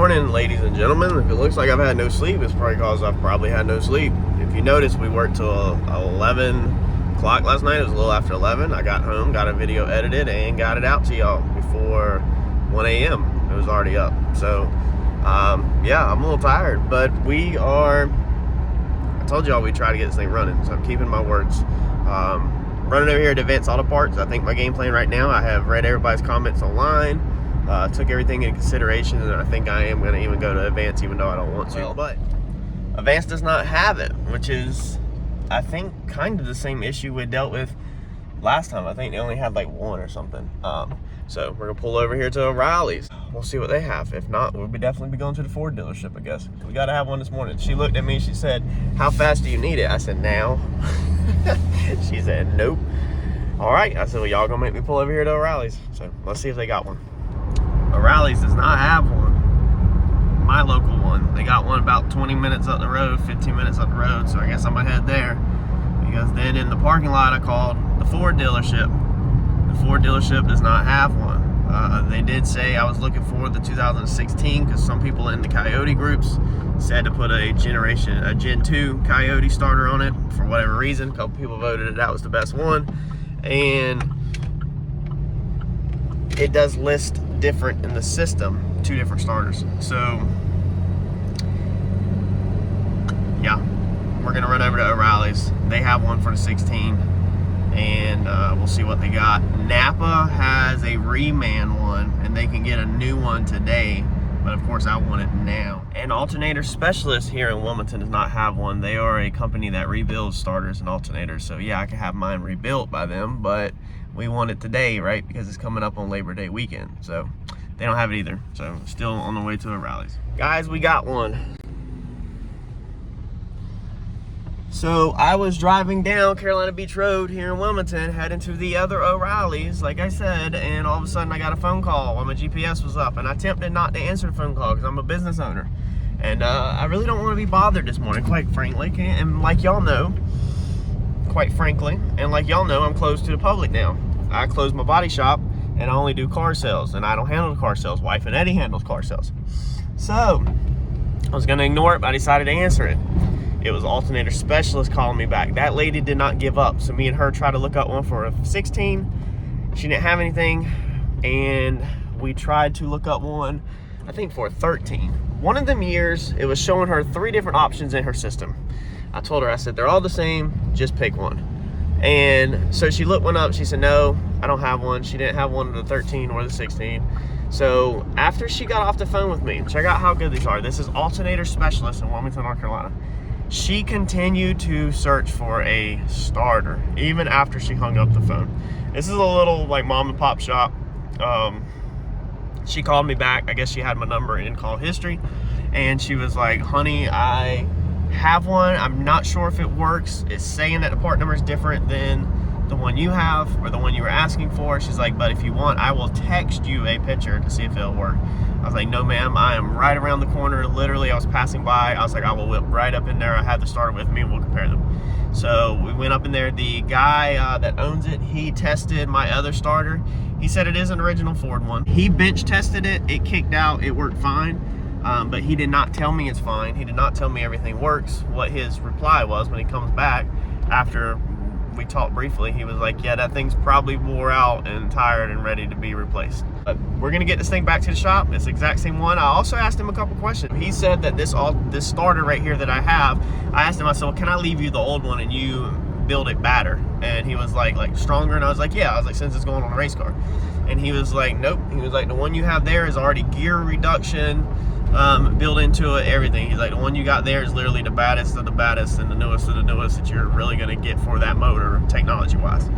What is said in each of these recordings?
morning, ladies and gentlemen. If it looks like I've had no sleep, it's probably because I've probably had no sleep. If you notice, we worked till 11 o'clock last night. It was a little after 11. I got home, got a video edited, and got it out to y'all before 1 a.m. It was already up. So, yeah, I'm a little tired, but we are, I told y'all we try to get this thing running, so I'm keeping my words. Running over here to Advanced Auto Parts. I think my game plan right now, I have read everybody's comments online, took everything into consideration, and I think I am going to even go to Advanced even though I don't want to. But Advanced does not have it, which is, I think, kind of the same issue we dealt with last time. I think they only had like one or something. So we're going to pull over here to O'Reilly's. We'll see what they have. If not, we'll definitely be going to the Ford dealership, I guess. We got to have one this morning. She looked at me, she said, "How fast do you need it?" I said, "Now." She said, "Nope." All right, I said, "Well, y'all gonna make me pull over here to O'Reilly's." So let's see if they got one. O'Reilly's does not have one. My local one. They got one about 20 minutes up the road, 15 minutes up the road. So I guess I'm gonna head there. Because then in the parking lot, I called the Ford dealership. The Ford dealership does not have one. They did say I was looking for the 2016 because some people in the Coyote groups said to put a Gen 2 Coyote starter on it for whatever reason. A couple people voted it that was the best one, and it does list different in the system, 2 different starters. So yeah, we're gonna run over to O'Reilly's. They have one for the 16, and we'll see what they got. Napa has a reman one, and they can get a new one today, but of course I want it now. And Alternator Specialist here in Wilmington does not have one. They are a company that rebuilds starters and alternators, so yeah, I can have mine rebuilt by them, but we want it today, right? Because it's coming up on Labor Day weekend, so they don't have it either. So still on the way to O'Reilly's. Guys, we got one. So I was driving down Carolina Beach Road here in Wilmington, heading to the other O'Reilly's, like I said, and all of a sudden I got a phone call while my GPS was up, and I attempted not to answer the phone call because I'm a business owner. And I really don't want to be bothered this morning, quite frankly. And like y'all know, I'm closed to the public now. I closed my body shop, and I only do car sales, and I don't handle the car sales. Wife and Eddie handles car sales. So I was gonna ignore it, but I decided to answer it. It was Alternator Specialist calling me back. That lady did not give up. So me and her tried to look up one for a 16. She didn't have anything. And we tried to look up one, I think for a 13. One of them years, it was showing her 3 different options in her system. I told her, I said, "They're all the same, just pick one." And so she looked one up. She said, "No, I don't have one." She didn't have one of the 13 or the 16. So after she got off the phone with me, check out how good these are. This is Alternator Specialist in Wilmington, North Carolina. She continued to search for a starter even after she hung up the phone. This is a little like mom and pop shop. She called me back. I guess she had my number in call history, and she was like, "Honey, I have one. I'm not sure if it works. It's saying that the part number is different than the one you have or the one you were asking for." She's like, "But if you want, I will text you a picture to see if it'll work." I was like, "No, ma'am, I am right around the corner." Literally, I was passing by. I was like, "I will whip right up in there." I had the starter with me, and we'll compare them. So we went up in there. The guy that owns it, he tested my other starter. He said it is an original Ford one. He bench tested it. It kicked out. It worked fine. But he did not tell me it's fine. He did not tell me everything works. What his reply was when he comes back after we talked briefly, he was like, "Yeah, that thing's probably wore out and tired and ready to be replaced." But we're gonna get this thing back to the shop. It's the exact same one. I also asked him a couple questions. He said that this starter right here that I have, I asked him, I said, "Well, can I leave you the old one and you build it better?" And he was like stronger, and I was like, "Yeah." I was like, "Since it's going on a race car." And he was like, "Nope." He was like, "The one you have there is already gear reduction built into it, everything." He's like, "The one you got there is literally the baddest of the baddest and the newest of the newest that you're really gonna get for that motor technology wise."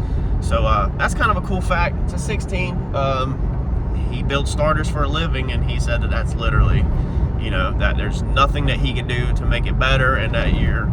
So that's kind of a cool fact. It's a 16. He builds starters for a living, and he said that that's literally, you know, that there's nothing that he can do to make it better, and that you're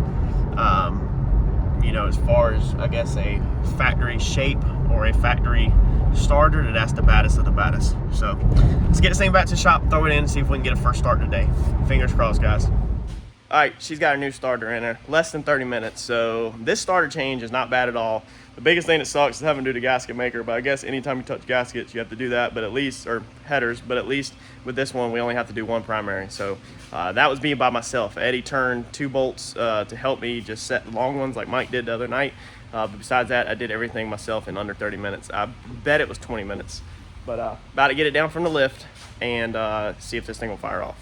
you know, as far as I guess a factory shape or a factory starter, that's the baddest of the baddest. So let's get this thing back to the shop, throw it in, and see if we can get a first start today. Fingers crossed, guys. All right, she's got a new starter in her, less than 30 minutes. So this starter change is not bad at all. The biggest thing that sucks is having to do the gasket maker, but I guess anytime you touch gaskets, you have to do that, but at least, or headers, but at least with this one, we only have to do one primary. So that was me by myself. Eddie turned 2 bolts to help me just set the long ones like Mike did the other night. But besides that, I did everything myself in under 30 minutes. I bet it was 20 minutes. But about to get it down from the lift and see if this thing will fire off.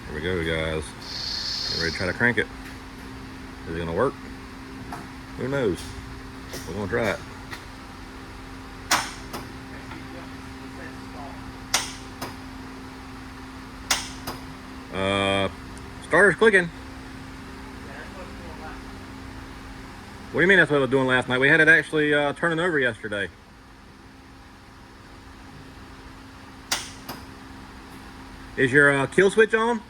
Here we go, guys. Get ready to try to crank it. Is it gonna work? Who knows? We're gonna try it. Starter's clicking. What do you mean that's what I was doing last night? We had it actually turning over yesterday. Is your kill switch on?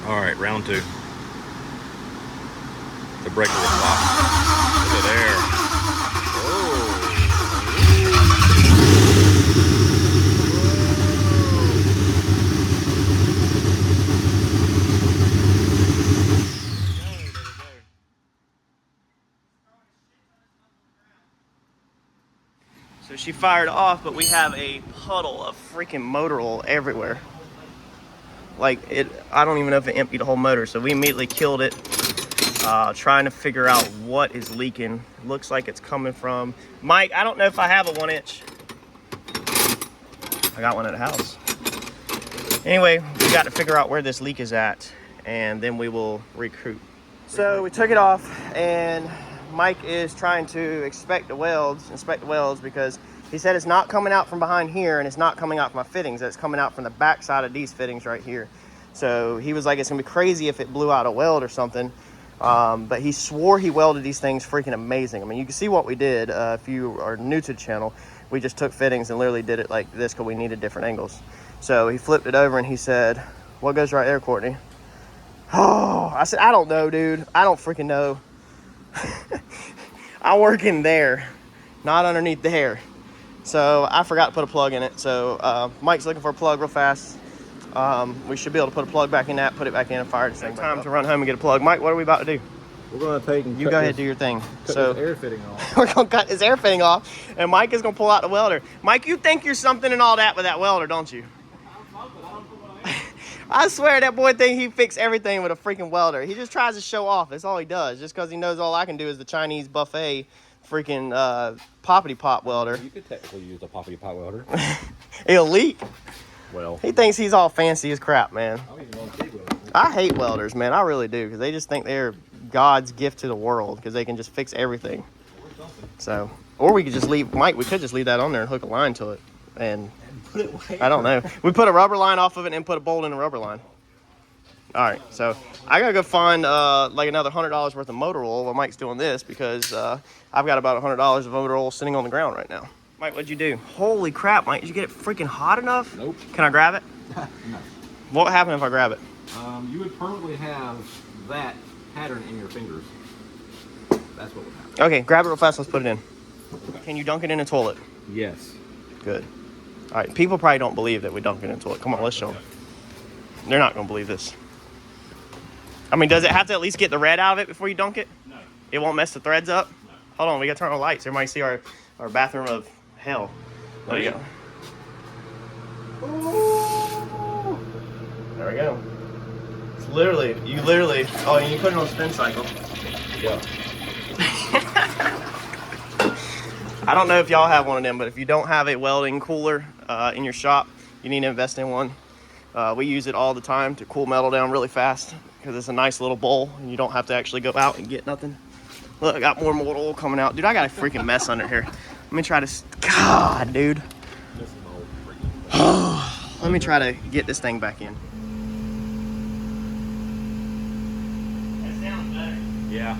All right, round 2. The breaker was locked. Look at there. Oh. So she fired off, but we have a puddle of freaking motor oil everywhere. Like it, I don't even know if it emptied the whole motor. So we immediately killed it, trying to figure out what is leaking. Looks like it's coming from Mike. I don't know if I have a 1-inch. I got one at the house. Anyway, we got to figure out where this leak is at, and then we will recruit. So we took it off, and Mike is trying to inspect the welds because he said it's not coming out from behind here, and it's not coming out from my fittings. It's coming out from the back side of these fittings right here. So he was like, it's gonna be crazy if it blew out a weld or something. But he swore he welded these things freaking amazing. I mean, you can see what we did. If you are new to the channel, we just took fittings and literally did it like this because we needed different angles. So he flipped it over and he said, what goes right there, Courtney? Oh, I said, I don't know, dude. I don't freaking know. I work in there, not underneath there. So I forgot to put a plug in it. So Mike's looking for a plug real fast. We should be able to put a plug back in that, put it back in and fire it at the same time to run home and get a plug. Mike, what are we about to do? We're going to take and you go ahead and do your thing. So his air fitting off. We're going to cut his air fitting off, and Mike is going to pull out the welder. Mike, you think you're something and all that with that welder, don't you? I swear that boy thinks he fixed everything with a freaking welder. He just tries to show off. That's all he does, just because he knows all I can do is the Chinese buffet freaking poppity pop welder. You could technically use a poppity pop welder. It'll leak. Well, he thinks he's all fancy as crap, man. I hate welders, man. I really do, because they just think they're God's gift to the world, because they can just fix everything. So, or we could just leave, Mike, we could just leave that on there and hook a line to it. And put it away. I don't know. We put a rubber line off of it and put a bolt in a rubber line. All right, so I gotta go find like another $100 worth of motor oil while Mike's doing this, because I've got about $100 of motor oil sitting on the ground right now. Mike, what'd you do? Holy crap, Mike, did you get it freaking hot enough? Nope. Can I grab it? No. What would happen if I grab it? You would permanently have that pattern in your fingers. That's what would happen. Okay, grab it real fast, let's put it in. Can you dunk it in a toilet? Yes. Good. All right, people probably don't believe that we dunk it in a toilet. Come on, let's show them. They're not gonna believe this. I mean, does it have to at least get the red out of it before you dunk it? No. It won't mess the threads up? No. Hold on, we gotta turn on the lights. Everybody see our bathroom of hell. There you go. Ooh. There we go. It's literally, oh, and you put it on spin cycle. Yeah. I don't know if y'all have one of them, but if you don't have a welding cooler in your shop, you need to invest in one. We use it all the time to cool metal down really fast, because it's a nice little bowl and you don't have to actually go out and get nothing. Look, I got more motor oil coming out. Dude, I got a freaking mess under here. Let me try to, God, dude. Let me try to get this thing back in. That sounds better. Yeah.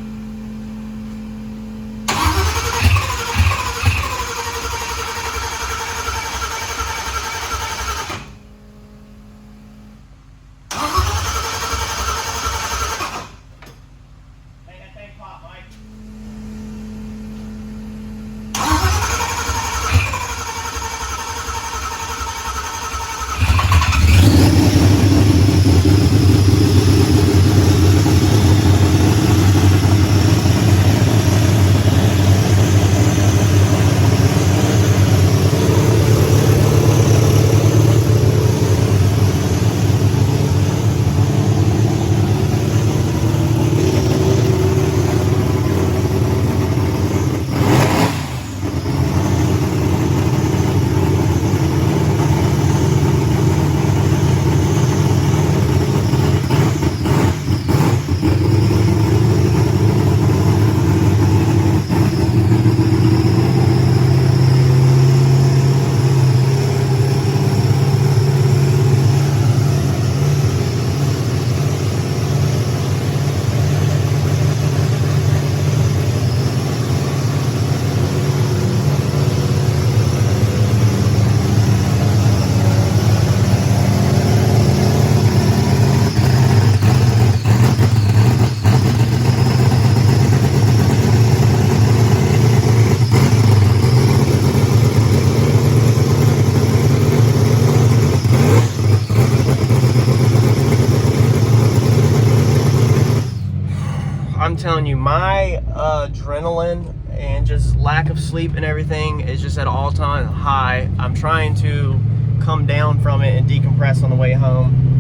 telling you, my adrenaline and just lack of sleep and everything is just at an all-time high. I'm trying to come down from it and decompress on the way home.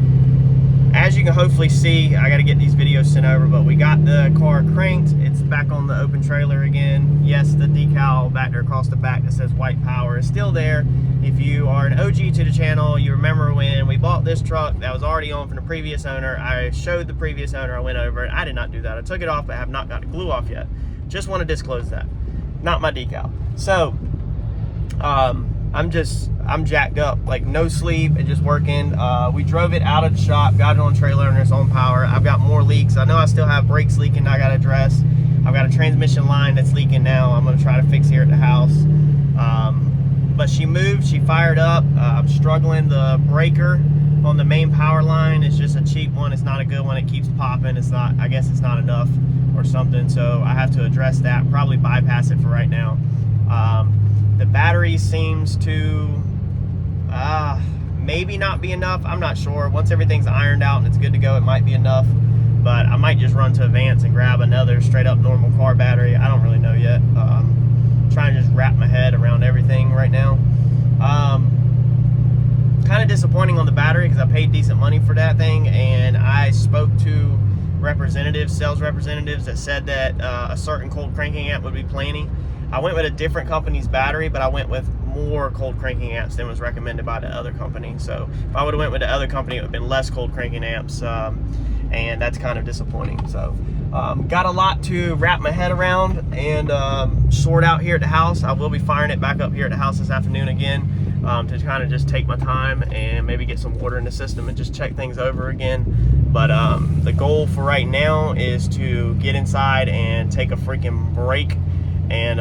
As you can hopefully see, I got to get these videos sent over, but we got the car cranked. It's back on the open trailer again. Yes, the decal back there across the back that says White Power is still there. If you are an OG to the channel, you remember when we bought this truck that was already on from the previous owner. I showed the previous owner, I went over it. I did not do that. I took it off, but I have not got the glue off yet. Just want to disclose that. Not my decal. So, I'm jacked up, like no sleep and just working. We drove it out of the shop, got it on trailer and it's on power. I've got more leaks. I know I still have brakes leaking I gotta address. I've got a transmission line that's leaking now. I'm gonna try to fix here at the house. But she moved, she fired up. I'm struggling. The breaker on the main power line is just a cheap one. It's not a good one. It keeps popping. It's not, I guess it's not enough or something. So I have to address that, probably bypass it for right now. The battery seems to maybe not be enough. I'm not sure. Once everything's ironed out and it's good to go, it might be enough. But I might just run to Advance and grab another straight up normal car battery. I don't really know yet. Trying to just wrap my head around everything right now. Kind of disappointing on the battery because I paid decent money for that thing, and I spoke to representatives, sales representatives, that said that a certain cold cranking amp would be plenty. I went with a different company's battery, but I went with more cold cranking amps than was recommended by the other company. So if I would have went with the other company, it would have been less cold cranking amps, and that's kind of disappointing. So got a lot to wrap my head around and sort out here at the house. I will be firing it back up here at the house this afternoon again, to kind of just take my time and maybe get some water in the system and just check things over again. But the goal for right now is to get inside and take a freaking break and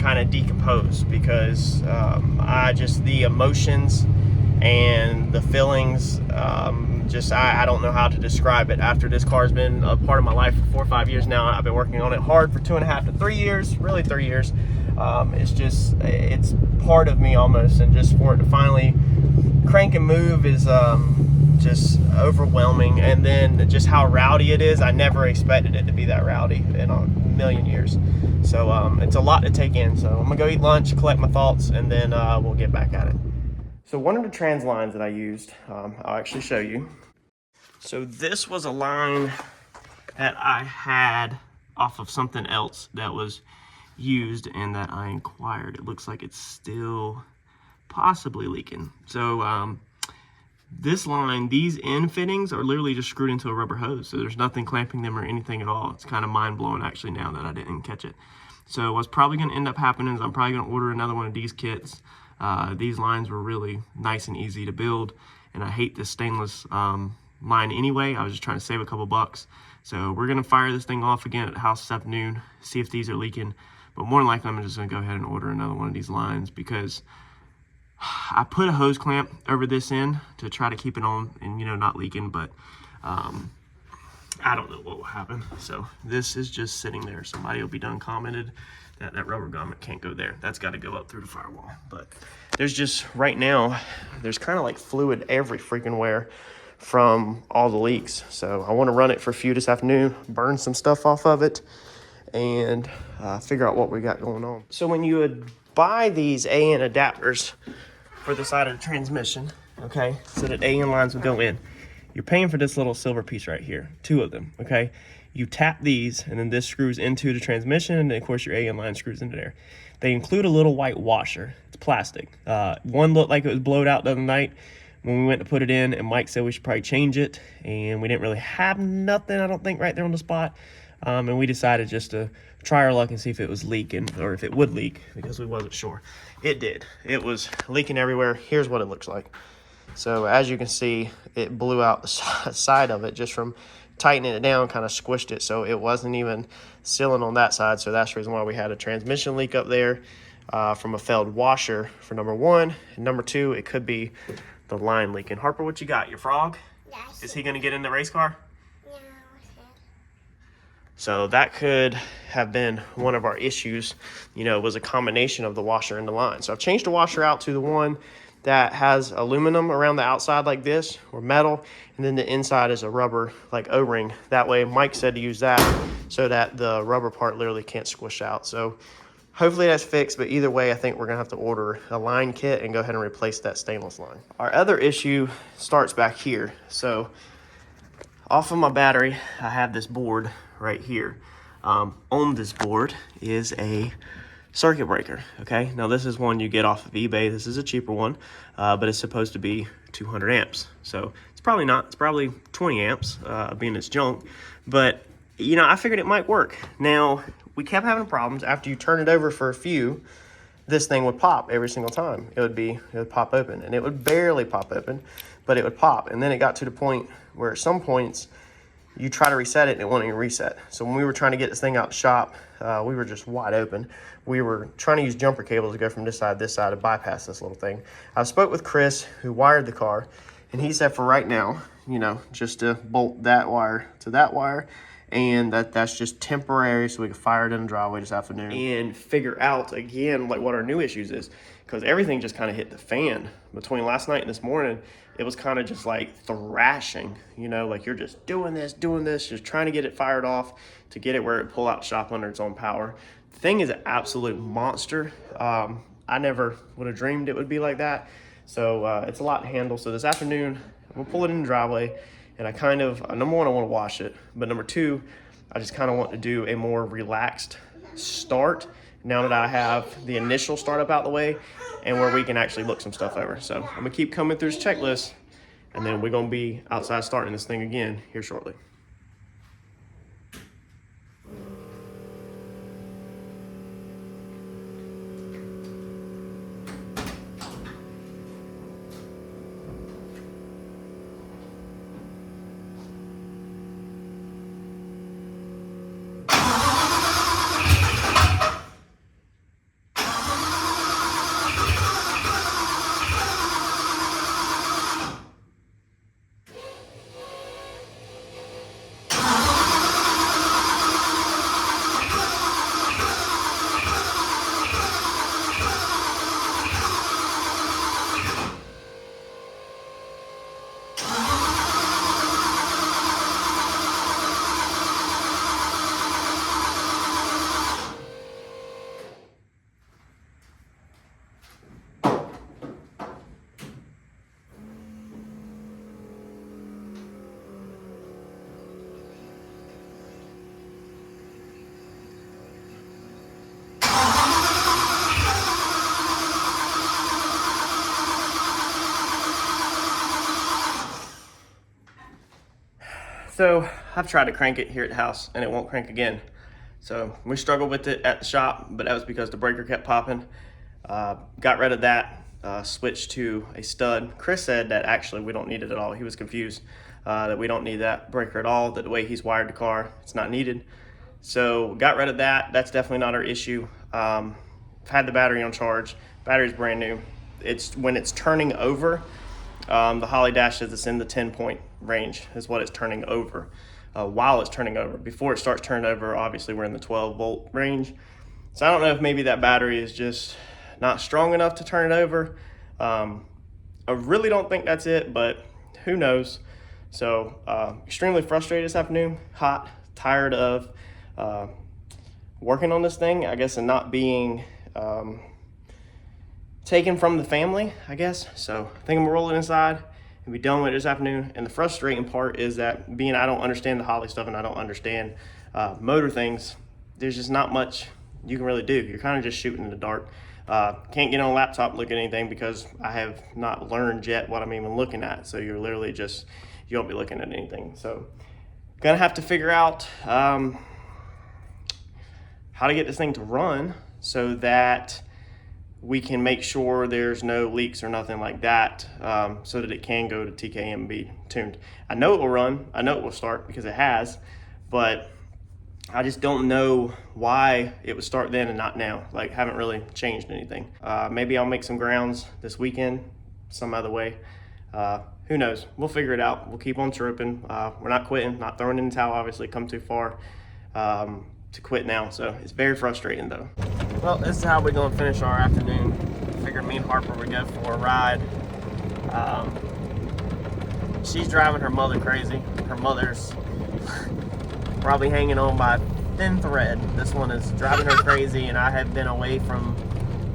kind of decompose, because the emotions and the feelings, I don't know how to describe it. After this car's been a part of my life for 4 or 5 years now, I've been working on it hard for 2.5 to 3 years, really 3 years. It's part of me almost, and just for it to finally crank and move is just overwhelming. And then just how rowdy it is, I never expected it to be that rowdy in a million years. So it's a lot to take in. So I'm gonna go eat lunch, collect my thoughts, and then we'll get back at it. So one of the trans lines that I used, I'll actually show you. So this was a line that I had off of something else that was used and that I inquired. It looks like it's still possibly leaking. So this line, these end fittings are literally just screwed into a rubber hose. So there's nothing clamping them or anything at all. It's kind of mind blowing actually now that I didn't catch it. So what's probably gonna end up happening is I'm probably gonna order another one of these kits. These lines were really nice and easy to build, and I hate this stainless line anyway. I was just trying to save a couple bucks. So we're gonna fire this thing off again at the house this afternoon, see if these are leaking. But more than likely, I'm just gonna go ahead and order another one of these lines, because I put a hose clamp over this end to try to keep it on and, you know, not leaking, but I don't know what will happen. So this is just sitting there. Somebody will be done commented that that rubber grommet can't go there. That's got to go up through the firewall. But there's just, right now, there's kind of like fluid every freaking where from all the leaks. So I want to run it for a few this afternoon, burn some stuff off of it, and figure out what we got going on. So when you would buy these AN adapters for the side of the transmission, okay, so that AN lines would go in, you're paying for this little silver piece right here, 2 of them, okay? You tap these, and then this screws into the transmission, and then of course your AN line screws into there. They include a little white washer. It's plastic. One looked like it was blowed out the other night when we went to put it in, and Mike said we should probably change it, and we didn't really have nothing, I don't think, right there on the spot. And we decided just to try our luck and see if it was leaking, or if it would leak, because we wasn't sure. It did. It was leaking everywhere. Here's what it looks like. So as you can see, it blew out the side of it just from tightening it down, kind of squished it, so it wasn't even sealing on that side. So that's the reason why we had a transmission leak up there from a failed washer for number 1. And number 2, it could be the line leaking. Harper, what you got? Your frog? Yes. Is he going to get in the race car? No. So that could have been one of our issues, you know, was a combination of the washer and the line. So I've changed the washer out to the one that has aluminum around the outside like this, or metal, and then the inside is a rubber like O-ring. That way, Mike said to use that so that the rubber part literally can't squish out. So hopefully that's fixed, but either way, I think we're gonna have to order a line kit and go ahead and replace that stainless line. Our other issue starts back here. So off of my battery, I have this board right here. On this board is a circuit breaker, okay? Now this is one you get off of eBay. This is a cheaper one, but it's supposed to be 200 amps. So it's probably not, it's probably 20 amps, being it's junk, but you know, I figured it might work. Now, we kept having problems. After you turn it over for a few, this thing would pop every single time. It would pop open, and it would barely pop open, but it would pop. And then it got to the point where at some points you try to reset it and it won't even reset. So when we were trying to get this thing out the shop, we were just wide open. We were trying to use jumper cables to go from this side to this side to bypass this little thing. I spoke with Chris, who wired the car, and he said for right now, you know, just to bolt that wire to that wire, and that's just temporary, so we can fire it in the driveway this afternoon and figure out again like what our new issues is, because everything just kind of hit the fan between last night and this morning. It was kind of just like thrashing, you know, like you're just doing this, just trying to get it fired off to get it where it pull out the shop under its own power. The thing is an absolute monster. I never would have dreamed it would be like that. So it's a lot to handle. So this afternoon, we'll pull it in the driveway, and I kind of, number one, I want to wash it. But number two, I just kind of want to do a more relaxed start now that I have the initial startup out the way and where we can actually look some stuff over. So I'm gonna keep coming through this checklist, and then we're gonna be outside starting this thing again here shortly. So I've tried to crank it here at the house and it won't crank again. So we struggled with it at the shop, but that was because the breaker kept popping. Got rid of that, switched to a stud. Chris said that actually we don't need it at all. He was confused that we don't need that breaker at all, that the way he's wired the car, it's not needed. So got rid of that. That's definitely not our issue. Had the battery on charge. Battery's brand new. It's when it's turning over, the Holly dash says it's in the 10-point range is what it's turning over. While it's turning over, before it starts turning over, obviously we're in the 12-volt range. So I don't know if maybe that battery is just not strong enough to turn it over. I really don't think that's it, but who knows. So extremely frustrated this afternoon, hot, tired of working on this thing, I guess, and not being taken from the family, I guess. So I think I'm gonna roll it inside and be done with it this afternoon. And the frustrating part is that being I don't understand the Holly stuff and I don't understand motor things, there's just not much you can really do. You're kind of just shooting in the dark. Can't get on a laptop and look at anything because I have not learned yet what I'm even looking at. So you're literally just, you won't be looking at anything. So gonna have to figure out how to get this thing to run so that we can make sure there's no leaks or nothing like that, so that it can go to TKM and be tuned. I know it will run, I know it will start because it has, but I just don't know why it would start then and not now. Like, haven't really changed anything. Maybe I'll make some grounds this weekend, some other way. Who knows? We'll figure it out. We'll keep on chirping. We're not quitting, not throwing in the towel, obviously, come too far to quit now. So it's very frustrating though. Well, this is how we're gonna finish our afternoon. Figured me and Harper would go for a ride. She's driving her mother crazy. Her mother's probably hanging on by thin thread. This one is driving her crazy, and I have been away from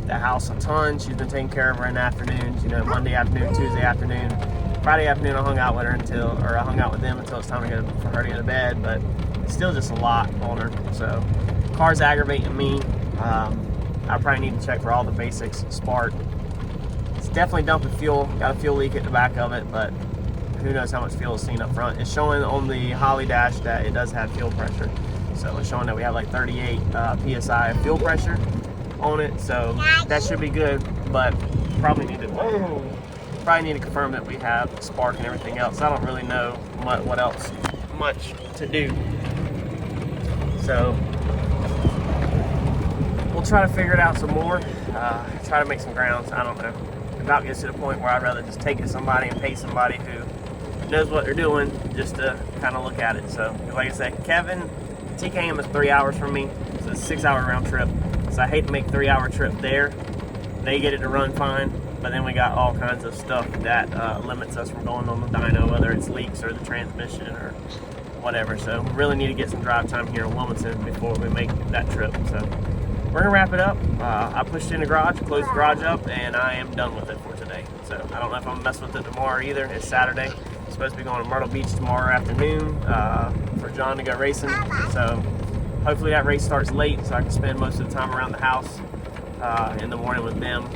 the house a ton. She's been taking care of her in the afternoons, you know, Monday afternoon, Tuesday afternoon. Friday afternoon I hung out with her I hung out with them until it's time for her to go to bed, but it's still just a lot on her. So, car's aggravating me. I probably need to check for all the basics. Spark. It's definitely dumping fuel. Got a fuel leak at the back of it, but who knows how much fuel is seen up front. It's showing on the Holly dash that it does have fuel pressure. So it's showing that we have like 38 PSI of fuel pressure on it. So that should be good, but probably need to confirm that we have spark and everything else. I don't really know what else much to do. So we'll try to figure it out some more. Try to make some grounds. I don't know. It about gets to the point where I'd rather just take it to somebody and pay somebody who knows what they're doing just to kind of look at it. So, like I said, Kevin, TKM is 3 hours from me. It's a 6 hour round trip. So I hate to make a 3 hour trip there. They get it to run fine, but then we got all kinds of stuff that limits us from going on the dyno, whether it's leaks or the transmission or whatever. So we really need to get some drive time here in Wilmington before we make that trip. So we're gonna wrap it up. I pushed in the garage, closed the garage up, and I am done with it for today. So I don't know if I'm gonna mess with it tomorrow either. It's Saturday. I'm supposed to be going to Myrtle Beach tomorrow afternoon for John to go racing. So hopefully that race starts late so I can spend most of the time around the house in the morning with them.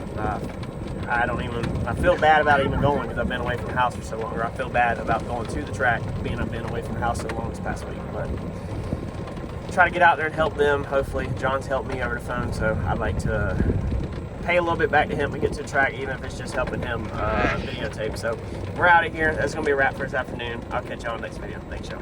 I feel bad about even going because I've been away from the house for so long. Or I feel bad about going to the track being I've been away from the house so long this past week. But try to get out there and help them. Hopefully, John's helped me over the phone, so I'd like to pay a little bit back to him to get to the track, even if it's just helping him videotape. So we're out of here. That's gonna be a wrap for this afternoon. I'll catch y'all in the next video. Thanks, y'all.